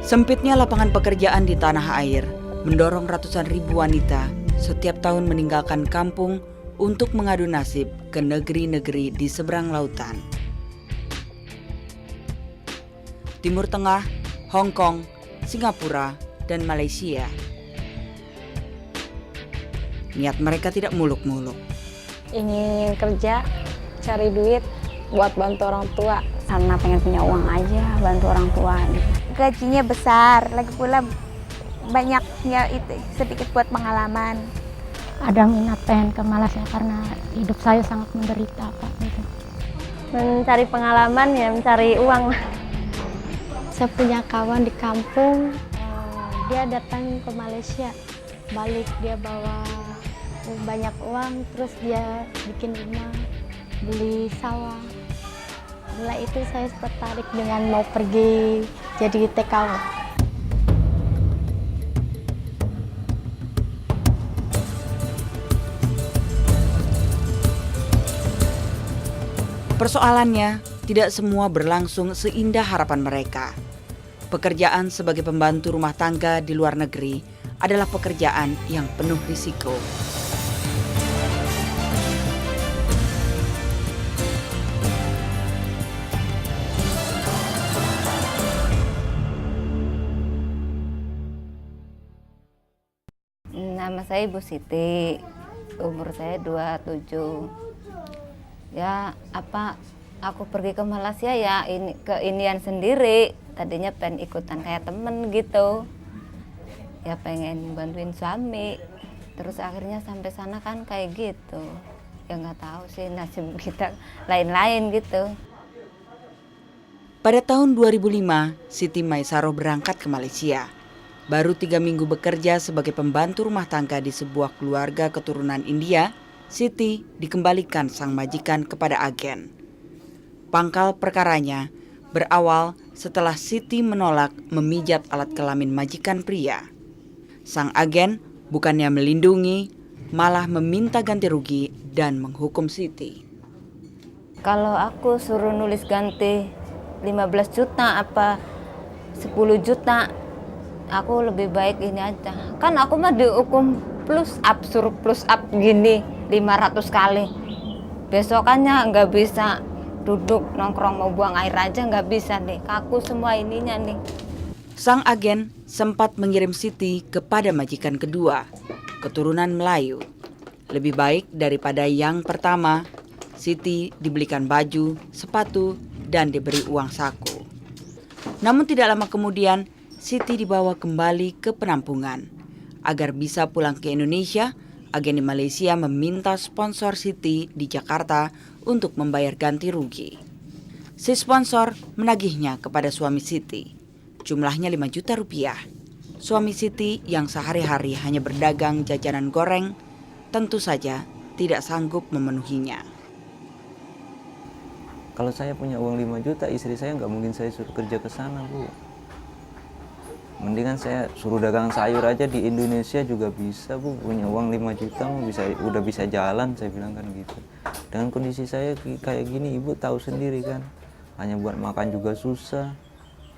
Sempitnya lapangan pekerjaan di tanah air mendorong ratusan ribu wanita setiap tahun meninggalkan kampung untuk mengadu nasib ke negeri-negeri di seberang lautan. Timur Tengah, Hong Kong, Singapura, dan Malaysia. Niat mereka tidak muluk-muluk. Ingin kerja, cari duit buat bantu orang tua. Karena pengen punya uang aja, bantu orang tua. Gajinya besar, lagi pula banyaknya itu sedikit buat pengalaman. Ada minat pengen ke Malaysia karena hidup saya sangat menderita, Pak. Gitu. Mencari pengalaman ya, mencari uang. Saya punya kawan di kampung, dia datang ke Malaysia, balik dia bawa banyak uang, terus dia bikin rumah, beli sawah. Mulai itu saya tertarik dengan mau pergi jadi TKW. Persoalannya, tidak semua berlangsung seindah harapan mereka. Pekerjaan sebagai pembantu rumah tangga di luar negeri adalah pekerjaan yang penuh risiko. Nama saya Ibu Siti, umur saya 27. Ya, aku pergi ke Malaysia ya ke inian sendiri. Tadinya pengen ikutan kayak temen gitu. Ya pengen bantuin suami. Terus akhirnya sampai sana kan kayak gitu. Ya nggak tahu sih nasib kita lain-lain gitu. Pada tahun 2005, Siti Maisaro berangkat ke Malaysia. Baru 3 minggu bekerja sebagai pembantu rumah tangga di sebuah keluarga keturunan India, Siti dikembalikan sang majikan kepada agen. Pangkal perkaranya berawal setelah Siti menolak memijat alat kelamin majikan pria. Sang agen bukannya melindungi, malah meminta ganti rugi dan menghukum Siti. Kalau aku suruh nulis ganti 15 juta apa 10 juta, aku lebih baik ini aja. Kan aku mah dihukum plus up, suruh plus up gini 500 kali. Besokannya nggak bisa duduk nongkrong mau buang air aja nggak bisa nih. Kaku semua ininya nih. Sang agen sempat mengirim Siti kepada majikan kedua, keturunan Melayu. Lebih baik daripada yang pertama, Siti dibelikan baju, sepatu, dan diberi uang saku. Namun tidak lama kemudian, Siti dibawa kembali ke penampungan. Agar bisa pulang ke Indonesia, agen di Malaysia meminta sponsor Siti di Jakarta untuk membayar ganti rugi. Si sponsor menagihnya kepada suami Siti. Jumlahnya 5 juta rupiah. Suami Siti yang sehari-hari hanya berdagang jajanan goreng, tentu saja tidak sanggup memenuhinya. Kalau saya punya uang 5 juta, istri saya nggak mungkin saya suruh kerja ke sana, Bu. Mendingan saya suruh dagang sayur aja di Indonesia juga bisa, Bu. Punya uang 5 juta udah bisa jalan, saya bilang kan gitu. Dengan kondisi saya kayak gini, Ibu tahu sendiri kan. Hanya buat makan juga susah.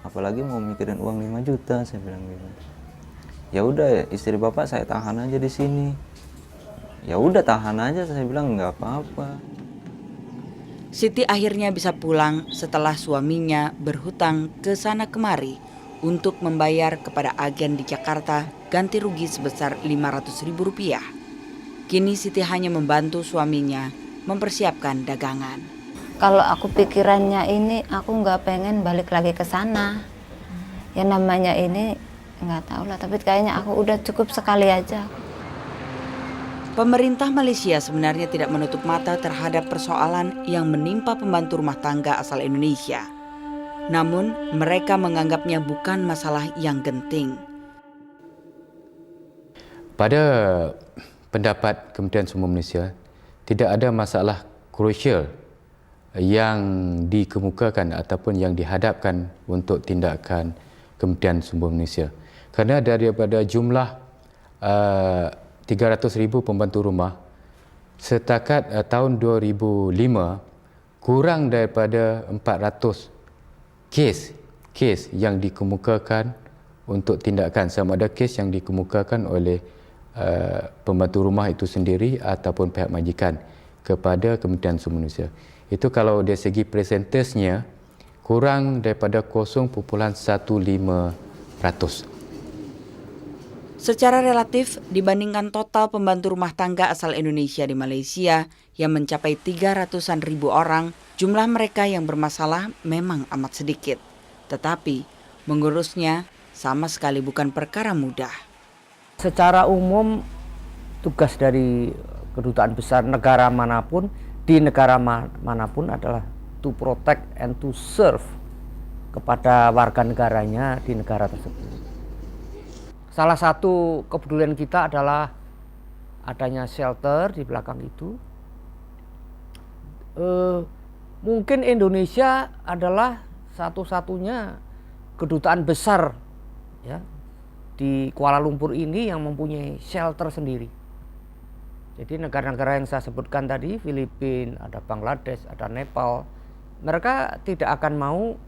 Apalagi mau mikirin uang 5 juta, saya bilang gitu. Ya udah, istri Bapak saya tahan aja di sini. Ya udah tahan aja, saya bilang nggak apa-apa. Siti akhirnya bisa pulang setelah suaminya berhutang ke sana kemari untuk membayar kepada agen di Jakarta ganti rugi sebesar Rp500.000. Kini Siti hanya membantu suaminya mempersiapkan dagangan. Kalau aku pikirannya ini, aku nggak pengen balik lagi ke sana. Ya namanya ini nggak tahu lah, tapi kayaknya aku udah cukup sekali aja. Pemerintah Malaysia sebenarnya tidak menutup mata terhadap persoalan yang menimpa pembantu rumah tangga asal Indonesia. Namun, mereka menganggapnya bukan masalah yang genting. Pada pendapat Kementerian Sumber Malaysia, tidak ada masalah krusial yang dikemukakan ataupun yang dihadapkan untuk tindakan Kementerian Sumber Malaysia. Kerana daripada jumlah 300,000 pembantu rumah, setakat tahun 2005, kurang daripada 400 kes yang dikemukakan untuk tindakan sama ada kes yang dikemukakan oleh pembantu rumah itu sendiri ataupun pihak majikan kepada Kementerian Sumber Manusia. Itu kalau dari segi persentasenya kurang daripada 0.15%. Secara relatif, dibandingkan total pembantu rumah tangga asal Indonesia di Malaysia yang mencapai 300-an ribu orang, jumlah mereka yang bermasalah memang amat sedikit. Tetapi, mengurusnya sama sekali bukan perkara mudah. Secara umum, tugas dari kedutaan besar negara manapun, di negara manapun adalah to protect and to serve kepada warga negaranya di negara tersebut. Salah satu kepedulian kita adalah adanya shelter di belakang itu. Mungkin Indonesia adalah satu-satunya kedutaan besar ya di Kuala Lumpur ini yang mempunyai shelter sendiri. Jadi negara-negara yang saya sebutkan tadi, Filipina, ada Bangladesh, ada Nepal, mereka tidak akan mau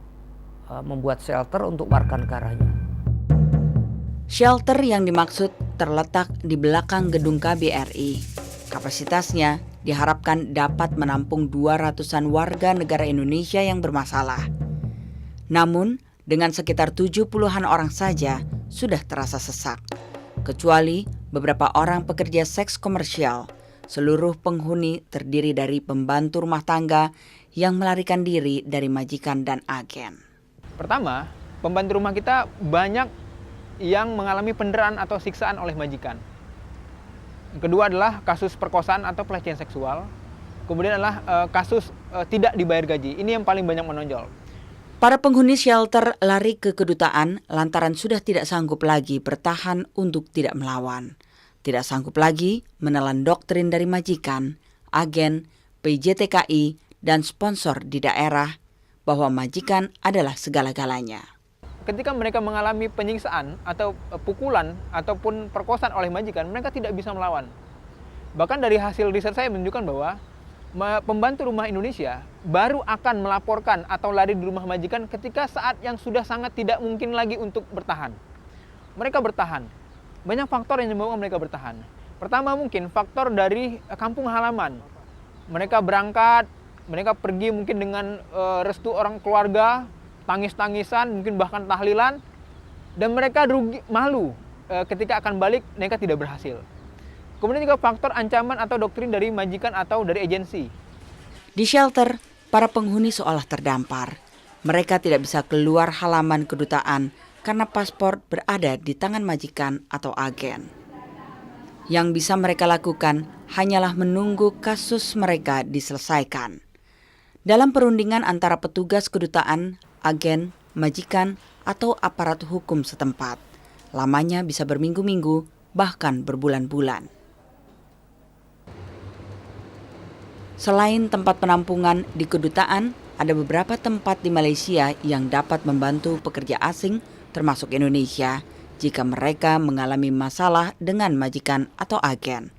membuat shelter untuk warga negaranya. Shelter yang dimaksud terletak di belakang gedung KBRI. Kapasitasnya diharapkan dapat menampung 200-an warga negara Indonesia yang bermasalah. Namun, dengan sekitar 70-an orang saja sudah terasa sesak. Kecuali beberapa orang pekerja seks komersial, seluruh penghuni terdiri dari pembantu rumah tangga yang melarikan diri dari majikan dan agen. Pertama, pembantu rumah kita banyak yang mengalami penderitaan atau siksaan oleh majikan. Yang kedua adalah kasus perkosaan atau pelecehan seksual. Kemudian adalah kasus tidak dibayar gaji. Ini yang paling banyak menonjol. Para penghuni shelter lari ke kedutaan lantaran sudah tidak sanggup lagi bertahan untuk tidak melawan. Tidak sanggup lagi menelan doktrin dari majikan, agen, PJTKI, dan sponsor di daerah bahwa majikan adalah segala-galanya. Ketika mereka mengalami penyiksaan atau pukulan ataupun perkosaan oleh majikan, mereka tidak bisa melawan. Bahkan dari hasil riset saya menunjukkan bahwa pembantu rumah Indonesia baru akan melaporkan atau lari di rumah majikan ketika saat yang sudah sangat tidak mungkin lagi untuk bertahan. Mereka bertahan. Banyak faktor yang membawa mereka bertahan. Pertama mungkin faktor dari kampung halaman. Mereka berangkat, mereka pergi mungkin dengan restu orang keluarga, tangis-tangisan, mungkin bahkan tahlilan, dan mereka malu ketika akan balik, mereka tidak berhasil. Kemudian juga faktor ancaman atau doktrin dari majikan atau dari agensi. Di shelter, para penghuni seolah terdampar. Mereka tidak bisa keluar halaman kedutaan karena paspor berada di tangan majikan atau agen. Yang bisa mereka lakukan hanyalah menunggu kasus mereka diselesaikan. Dalam perundingan antara petugas kedutaan, agen, majikan, atau aparat hukum setempat, lamanya bisa berminggu-minggu, bahkan berbulan-bulan. Selain tempat penampungan di kedutaan, ada beberapa tempat di Malaysia yang dapat membantu pekerja asing, termasuk Indonesia, jika mereka mengalami masalah dengan majikan atau agen.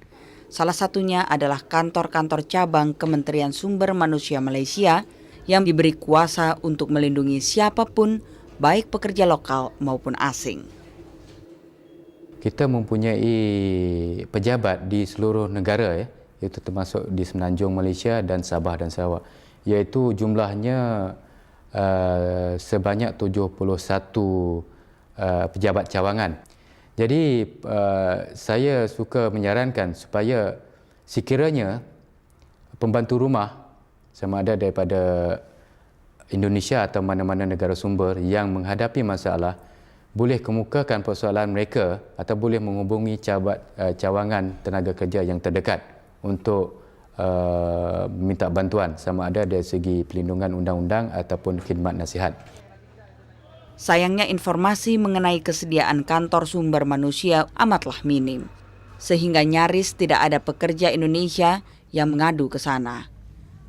Salah satunya adalah kantor-kantor cabang Kementerian Sumber Manusia Malaysia yang diberi kuasa untuk melindungi siapapun, baik pekerja lokal maupun asing. Kita mempunyai pejabat di seluruh negara, iaitu termasuk di Semenanjung Malaysia dan Sabah dan Sarawak, iaitu jumlahnya sebanyak 71 pejabat cawangan. Jadi saya suka menyarankan supaya sekiranya pembantu rumah sama ada daripada Indonesia atau mana-mana negara sumber yang menghadapi masalah, boleh kemukakan persoalan mereka atau boleh menghubungi cawangan tenaga kerja yang terdekat untuk minta bantuan sama ada dari segi pelindungan undang-undang ataupun khidmat nasihat. Sayangnya informasi mengenai kesediaan kantor sumber manusia amatlah minim, sehingga nyaris tidak ada pekerja Indonesia yang mengadu ke sana.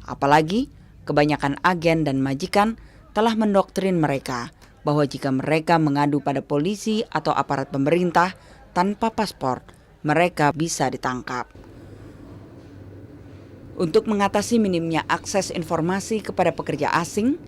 Apalagi kebanyakan agen dan majikan telah mendoktrin mereka bahwa jika mereka mengadu pada polisi atau aparat pemerintah tanpa paspor, mereka bisa ditangkap. Untuk mengatasi minimnya akses informasi kepada pekerja asing,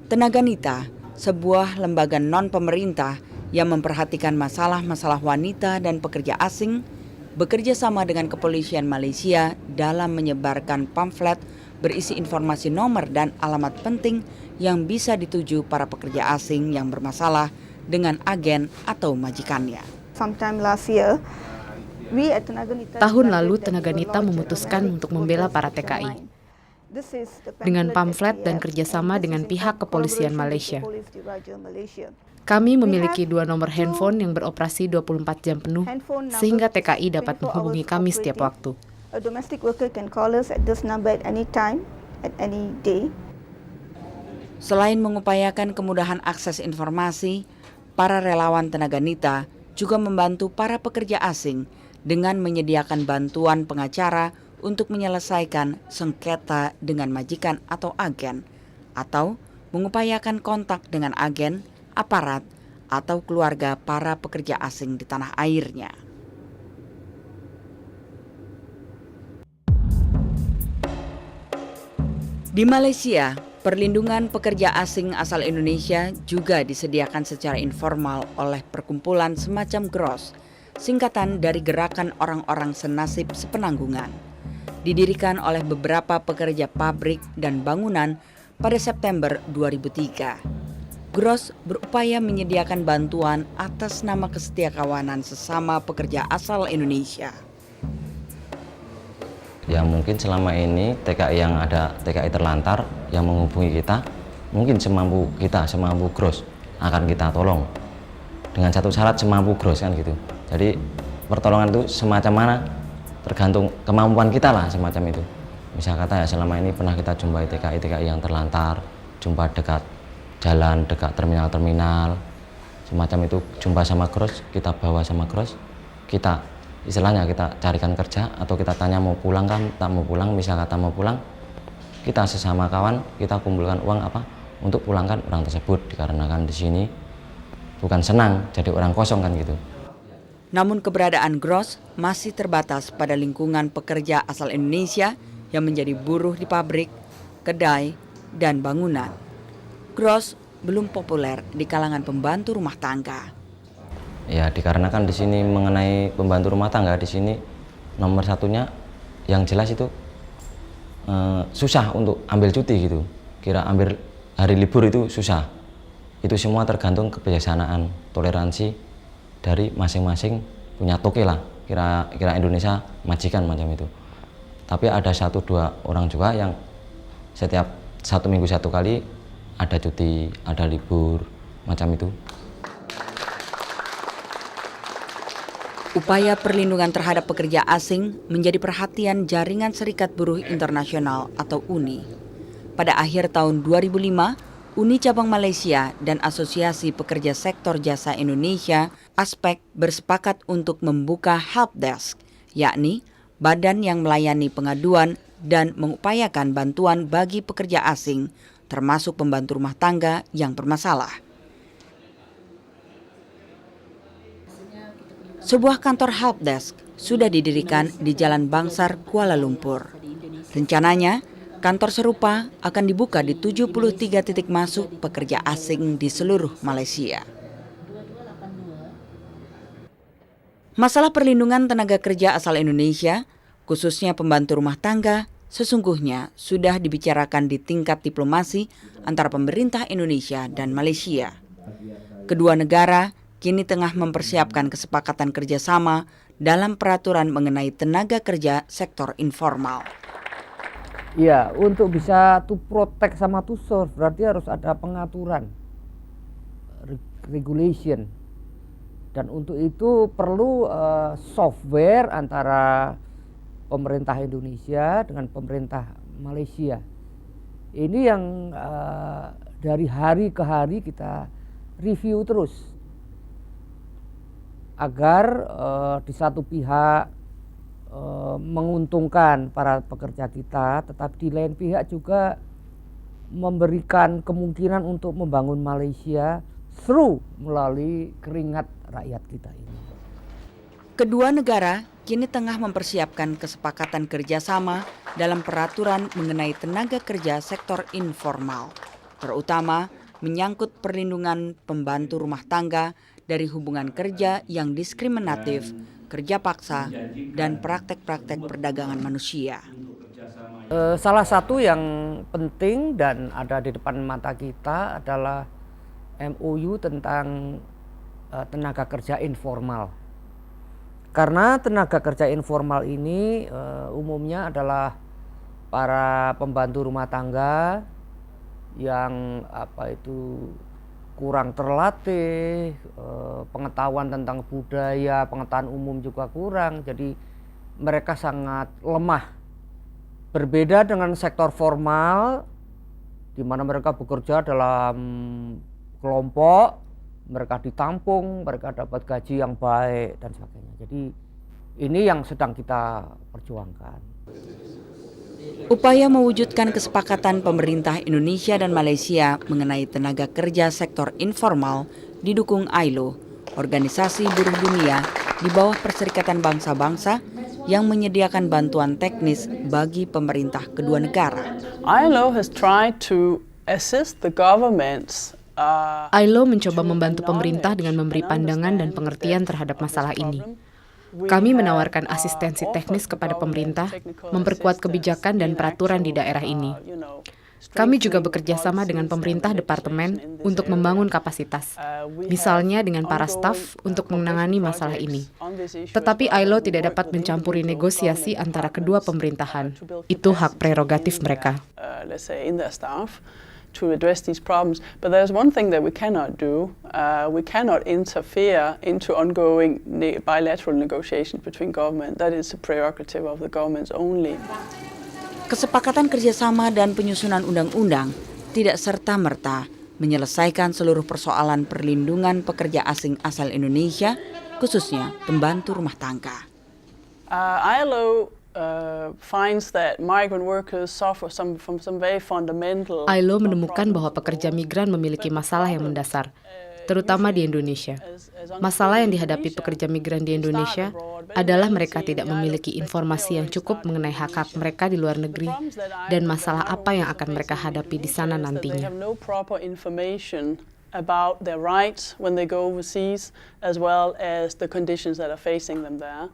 Tenaga Nita, sebuah lembaga non-pemerintah yang memperhatikan masalah-masalah wanita dan pekerja asing bekerja sama dengan kepolisian Malaysia dalam menyebarkan pamflet berisi informasi nomor dan alamat penting yang bisa dituju para pekerja asing yang bermasalah dengan agen atau majikannya. Tahun lalu Tenaga Nita memutuskan untuk membela para TKI dengan pamflet dan kerjasama dengan pihak kepolisian Malaysia. Kami memiliki 2 nomor handphone yang beroperasi 24 jam penuh, sehingga TKI dapat menghubungi kami setiap waktu. Selain mengupayakan kemudahan akses informasi, para relawan Tenaga Nita juga membantu para pekerja asing dengan menyediakan bantuan pengacara untuk menyelesaikan sengketa dengan majikan atau agen, atau mengupayakan kontak dengan agen, aparat, atau keluarga para pekerja asing di tanah airnya. Di Malaysia, perlindungan pekerja asing asal Indonesia juga disediakan secara informal oleh perkumpulan semacam GROS, singkatan dari Gerakan Orang-Orang Senasib Sepenanggungan. Didirikan oleh beberapa pekerja pabrik dan bangunan pada September 2003. GROS berupaya menyediakan bantuan atas nama kesetiakawanan sesama pekerja asal Indonesia. Ya mungkin selama ini TKI yang ada, TKI terlantar yang menghubungi kita, mungkin semampu kita, semampu GROS akan kita tolong. Dengan satu syarat semampu GROS kan gitu. Jadi pertolongan itu semacam mana tergantung kemampuan kita lah semacam itu. Misal kata ya selama ini pernah kita jumpai TKI yang terlantar, jumpa dekat jalan, dekat terminal-terminal, semacam itu, jumpa sama GROS, kita bawa sama GROS, kita istilahnya kita carikan kerja atau kita tanya mau pulang kan, tak mau pulang, misal kata mau pulang, kita sesama kawan kita kumpulkan uang apa untuk pulangkan orang tersebut, dikarenakan di sini bukan senang jadi orang kosong kan gitu. Namun keberadaan GROS masih terbatas pada lingkungan pekerja asal Indonesia yang menjadi buruh di pabrik, kedai, dan bangunan. GROS belum populer di kalangan pembantu rumah tangga. Ya dikarenakan di sini mengenai pembantu rumah tangga di sini nomor satunya yang jelas itu susah untuk ambil cuti gitu. Kira ambil hari libur itu susah. Itu semua tergantung kebijaksanaan, toleransi dari masing-masing punya toke lah. Kira Indonesia majikan macam itu. Tapi ada 1-2 orang juga yang setiap 1 minggu 1 kali ada cuti, ada libur macam itu. Upaya perlindungan terhadap pekerja asing menjadi perhatian Jaringan Serikat Buruh Internasional atau UNI. Pada akhir tahun 2005, UNI Cabang Malaysia dan Asosiasi Pekerja Sektor Jasa Indonesia (ASPEK) bersepakat untuk membuka helpdesk, yakni badan yang melayani pengaduan dan mengupayakan bantuan bagi pekerja asing, termasuk pembantu rumah tangga yang bermasalah. Sebuah kantor helpdesk sudah didirikan di Jalan Bangsar, Kuala Lumpur. Rencananya, kantor serupa akan dibuka di 73 titik masuk pekerja asing di seluruh Malaysia. Masalah perlindungan tenaga kerja asal Indonesia, khususnya pembantu rumah tangga, sesungguhnya sudah dibicarakan di tingkat diplomasi antara pemerintah Indonesia dan Malaysia. Kedua negara kini tengah mempersiapkan kesepakatan kerjasama dalam peraturan mengenai tenaga kerja sektor informal. Ya, untuk bisa to protect sama to serve berarti harus ada pengaturan, regulation. Dan untuk itu perlu software antara pemerintah Indonesia dengan pemerintah Malaysia. Ini yang dari hari ke hari kita review terus. Agar di satu pihak menguntungkan para pekerja kita, tetapi di lain pihak juga memberikan kemungkinan untuk membangun Malaysia melalui keringat rakyat kita ini. Kedua negara kini tengah mempersiapkan kesepakatan kerjasama dalam peraturan mengenai tenaga kerja sektor informal, terutama menyangkut perlindungan pembantu rumah tangga dari hubungan kerja yang diskriminatif, kerja paksa, dan praktek-praktek perdagangan manusia. Salah satu yang penting dan ada di depan mata kita adalah MOU tentang tenaga kerja informal. Karena tenaga kerja informal ini umumnya adalah para pembantu rumah tangga yang kurang terlatih, pengetahuan tentang budaya, pengetahuan umum juga kurang, jadi mereka sangat lemah. Berbeda dengan sektor formal, di mana mereka bekerja dalam kelompok, mereka ditampung, mereka dapat gaji yang baik dan sebagainya. Jadi ini yang sedang kita perjuangkan. Upaya mewujudkan kesepakatan pemerintah Indonesia dan Malaysia mengenai tenaga kerja sektor informal didukung ILO, Organisasi Buruh Dunia di bawah Perserikatan Bangsa-Bangsa yang menyediakan bantuan teknis bagi pemerintah kedua negara. ILO has tried to assist the governments. ILO mencoba membantu pemerintah dengan memberi pandangan dan pengertian terhadap masalah ini. Kami menawarkan asistensi teknis kepada pemerintah, memperkuat kebijakan dan peraturan di daerah ini. Kami juga bekerja sama dengan pemerintah departemen untuk membangun kapasitas, misalnya dengan para staf untuk menangani masalah ini. Tetapi ILO tidak dapat mencampuri negosiasi antara kedua pemerintahan. Itu hak prerogatif mereka. To address these problems, but there's one thing that we cannot do. We cannot interfere into ongoing bilateral negotiations between government. That is a prerogative of the governments only. Kesepakatan kerjasama dan penyusunan undang-undang tidak serta-merta menyelesaikan seluruh persoalan perlindungan pekerja asing asal Indonesia, khususnya pembantu rumah tangga. ILO finds that migrant workers suffer from some very fundamental. ILO menemukan bahwa pekerja migran memiliki masalah yang mendasar, terutama di Indonesia. Masalah yang dihadapi pekerja migran di Indonesia adalah mereka tidak memiliki informasi yang cukup mengenai hak-hak mereka di luar negeri dan masalah apa yang akan mereka hadapi di sana nantinya. About their rights when they go overseas, as well as the conditions that are facing them there.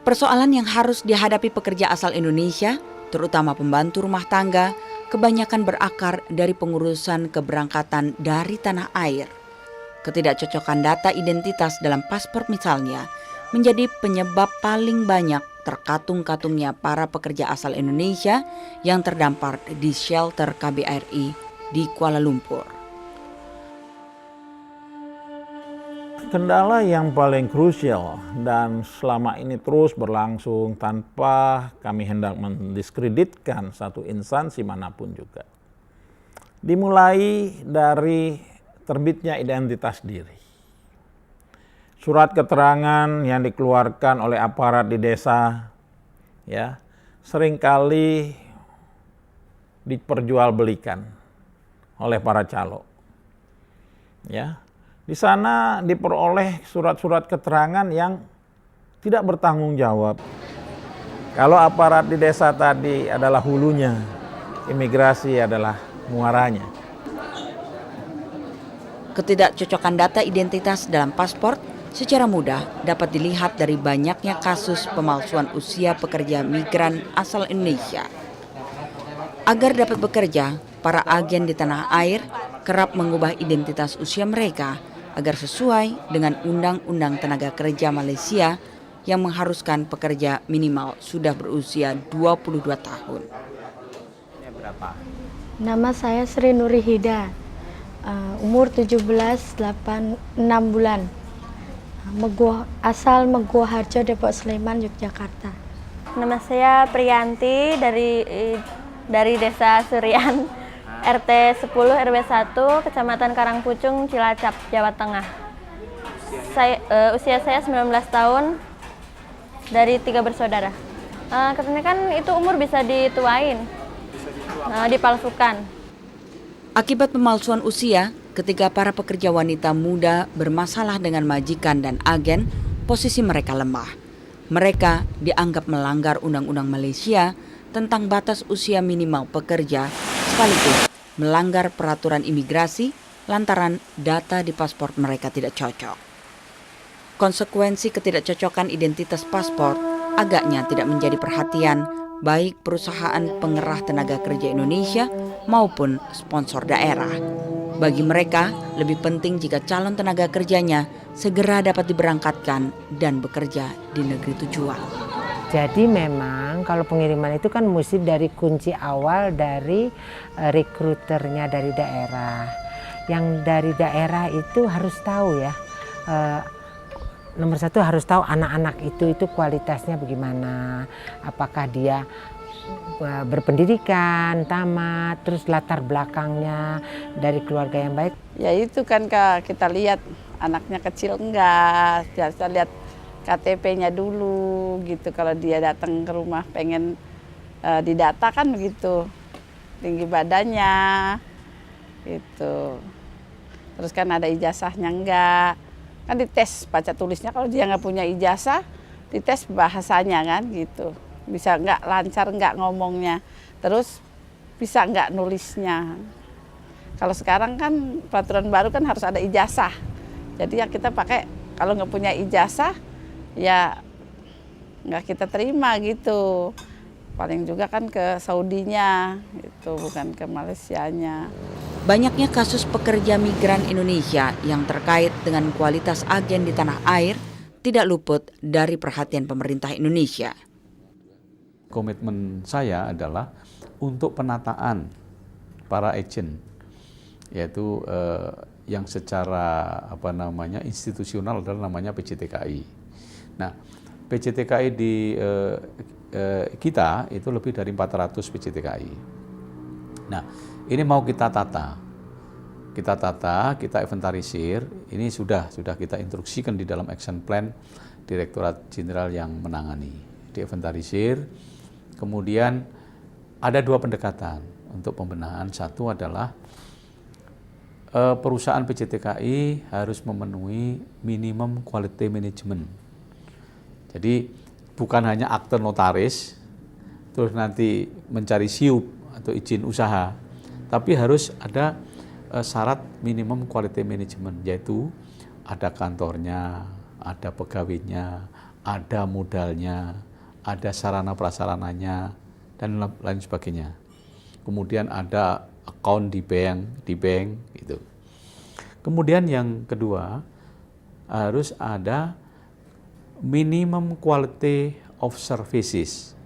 Persoalan yang harus dihadapi pekerja asal Indonesia, terutama pembantu rumah tangga, kebanyakan berakar dari pengurusan keberangkatan dari tanah air. Ketidakcocokan data identitas dalam paspor misalnya menjadi penyebab paling banyak terkatung-katungnya para pekerja asal Indonesia yang terdampar di shelter KBRI di Kuala Lumpur. Kendala yang paling krusial dan selama ini terus berlangsung tanpa kami hendak mendiskreditkan satu instansi manapun juga. Dimulai dari terbitnya identitas diri. Surat keterangan yang dikeluarkan oleh aparat di desa ya, seringkali diperjualbelikan oleh para calo. Ya. Di sana diperoleh surat-surat keterangan yang tidak bertanggung jawab. Kalau aparat di desa tadi adalah hulunya, imigrasi adalah muaranya. Ketidakcocokan data identitas dalam paspor secara mudah dapat dilihat dari banyaknya kasus pemalsuan usia pekerja migran asal Indonesia. Agar dapat bekerja, para agen di tanah air kerap mengubah identitas usia mereka agar sesuai dengan Undang-Undang Tenaga Kerja Malaysia yang mengharuskan pekerja minimal sudah berusia 22 tahun. Nama saya Sri Nuri Hida, umur 17, 6 bulan. Asal Meguah Harjo, Depok Sleman, Yogyakarta. Nama saya Priyanti dari Desa Surian, RT 10 RW 1, Kecamatan Karangpucung, Cilacap, Jawa Tengah. Usia saya 19 tahun, dari 3 bersaudara. Katanya kan itu umur bisa dituain, dipalsukan. Akibat pemalsuan usia, ketika para pekerja wanita muda bermasalah dengan majikan dan agen, posisi mereka lemah. Mereka dianggap melanggar undang-undang Malaysia tentang batas usia minimal pekerja, sekaligus melanggar peraturan imigrasi lantaran data di paspor mereka tidak cocok. Konsekuensi ketidakcocokan identitas paspor agaknya tidak menjadi perhatian baik perusahaan pengerah tenaga kerja Indonesia maupun sponsor daerah. Bagi mereka, lebih penting jika calon tenaga kerjanya segera dapat diberangkatkan dan bekerja di negeri tujuan. Jadi memang kalau pengiriman itu kan mesti dari kunci awal dari rekruternya dari daerah. Yang dari daerah itu harus tahu ya, nomor satu harus tahu anak-anak itu kualitasnya bagaimana, apakah dia berpendidikan, tamat, terus latar belakangnya dari keluarga yang baik. Ya itu kan Kak, kita lihat anaknya kecil enggak, kita lihat KTP-nya dulu gitu. Kalau dia datang ke rumah pengen didata kan begitu, tinggi badannya gitu. Terus kan ada ijazahnya enggak, kan dites baca tulisnya. Kalau dia nggak punya ijazah, dites bahasanya kan gitu. Bisa nggak lancar nggak ngomongnya, terus bisa nggak nulisnya. Kalau sekarang kan peraturan baru kan harus ada ijazah. Jadi ya kita pakai, kalau nggak punya ijazah ya nggak kita terima gitu. Paling juga kan ke Saudinya, itu bukan ke Malaysianya. Banyaknya kasus pekerja migran Indonesia yang terkait dengan kualitas agen di tanah air tidak luput dari perhatian pemerintah Indonesia. Komitmen saya adalah untuk penataan para agen, yaitu yang secara institusional adalah namanya PJTKI. Nah, PJTKI di kita itu lebih dari 400 PJTKI. Nah, ini mau kita tata, kita inventarisir. Ini sudah kita instruksikan di dalam action plan Direktorat Jenderal yang menangani. Diinventarisir. Kemudian ada dua pendekatan untuk pembenahan. Satu adalah perusahaan PJTKI harus memenuhi minimum quality management. Jadi bukan hanya akte notaris, terus nanti mencari SIUP atau izin usaha, tapi harus ada syarat minimum quality management, yaitu ada kantornya, ada pegawainya, ada modalnya, ada sarana prasarananya, dan lain sebagainya. Kemudian ada account di bank gitu. Kemudian yang kedua, harus ada minimum quality of services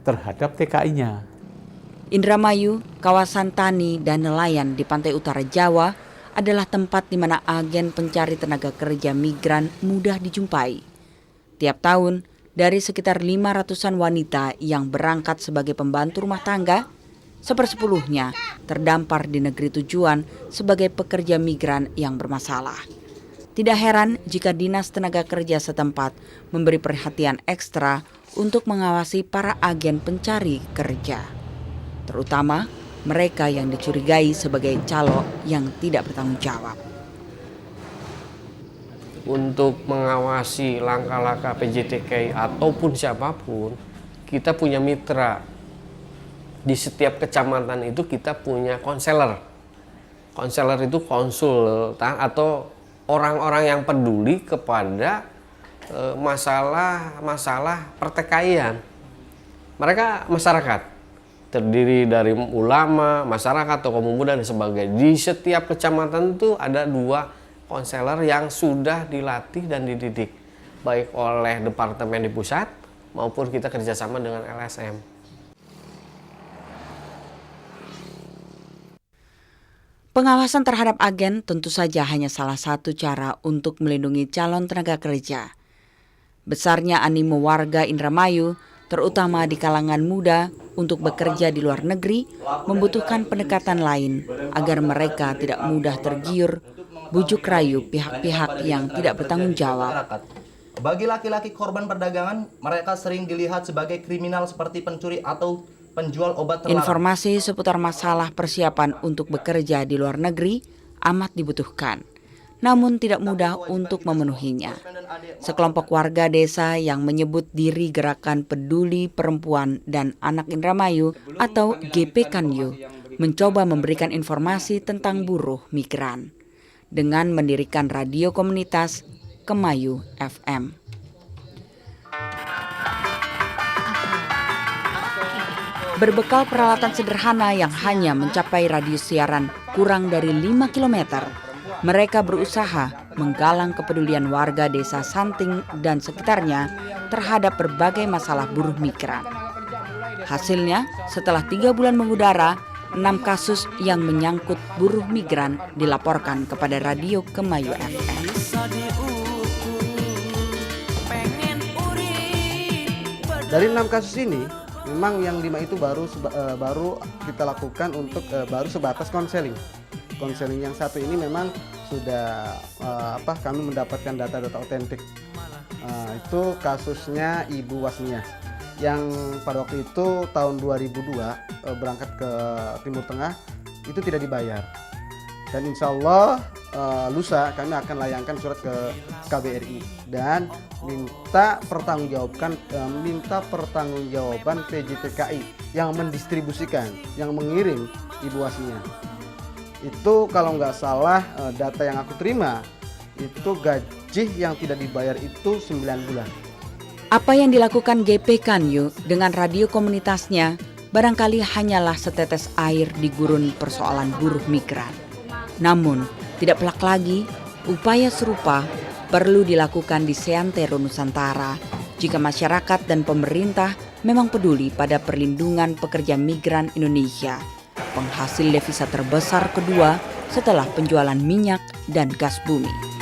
terhadap TKI-nya. Indramayu, kawasan tani dan nelayan di pantai utara Jawa adalah tempat di mana agen pencari tenaga kerja migran mudah dijumpai. Tiap tahun, dari sekitar 500-an wanita yang berangkat sebagai pembantu rumah tangga, 1/10-nya terdampar di negeri tujuan sebagai pekerja migran yang bermasalah. Tidak heran jika Dinas Tenaga Kerja setempat memberi perhatian ekstra untuk mengawasi para agen pencari kerja, terutama mereka yang dicurigai sebagai calo yang tidak bertanggung jawab. Untuk mengawasi langkah-langkah PJTKI ataupun siapapun, kita punya mitra. Di setiap kecamatan itu kita punya konselor. Konselor itu konsultan atau orang-orang yang peduli kepada masalah pertikaian. Mereka masyarakat, terdiri dari ulama, masyarakat, tokoh pemuda dan sebagainya. Di setiap kecamatan itu ada 2 konselor yang sudah dilatih dan dididik, baik oleh departemen di pusat maupun kita kerjasama dengan LSM. Pengawasan terhadap agen tentu saja hanya salah satu cara untuk melindungi calon tenaga kerja. Besarnya animo warga Indramayu, terutama di kalangan muda, untuk bekerja di luar negeri, membutuhkan pendekatan lain agar mereka tidak mudah tergiur bujuk rayu pihak-pihak yang tidak bertanggung jawab. Bagi laki-laki korban perdagangan, mereka sering dilihat sebagai kriminal seperti pencuri atau penjual obat terlarang. Informasi seputar masalah persiapan untuk bekerja di luar negeri amat dibutuhkan. namun tidak mudah untuk memenuhinya. Sekelompok warga desa yang menyebut diri Gerakan Peduli Perempuan dan Anak Indramayu atau GPKANYU mencoba memberikan informasi tentang buruh migran dengan mendirikan radio komunitas Kemayu FM. Berbekal peralatan sederhana yang hanya mencapai radius siaran kurang dari 5 km, mereka berusaha menggalang kepedulian warga desa Santing dan sekitarnya terhadap berbagai masalah buruh migran. Hasilnya, setelah 3 bulan mengudara, 6 kasus yang menyangkut buruh migran dilaporkan kepada Radio Kemayu FM. Dari 6 kasus ini, memang yang 5 itu baru kita lakukan untuk baru sebatas konseling. Konseling yang satu ini memang sudah kami mendapatkan data-data otentik. Itu kasusnya Ibu Wasmiyah yang pada waktu itu tahun 2002 berangkat ke Timur Tengah itu tidak dibayar. Dan insya Allah lusa kami akan layangkan surat ke KBRI dan minta pertanggungjawaban PJTKI yang mendistribusikan, yang mengirim Ibu Wasmiyah. Itu kalau nggak salah data yang aku terima itu gaji yang tidak dibayar itu 9 bulan. Apa yang dilakukan GPKANYU dengan radio komunitasnya barangkali hanyalah setetes air di gurun persoalan buruh migran. Namun, tidak pelak lagi, upaya serupa perlu dilakukan di seantero Nusantara jika masyarakat dan pemerintah memang peduli pada perlindungan pekerja migran Indonesia, penghasil devisa terbesar kedua setelah penjualan minyak dan gas bumi.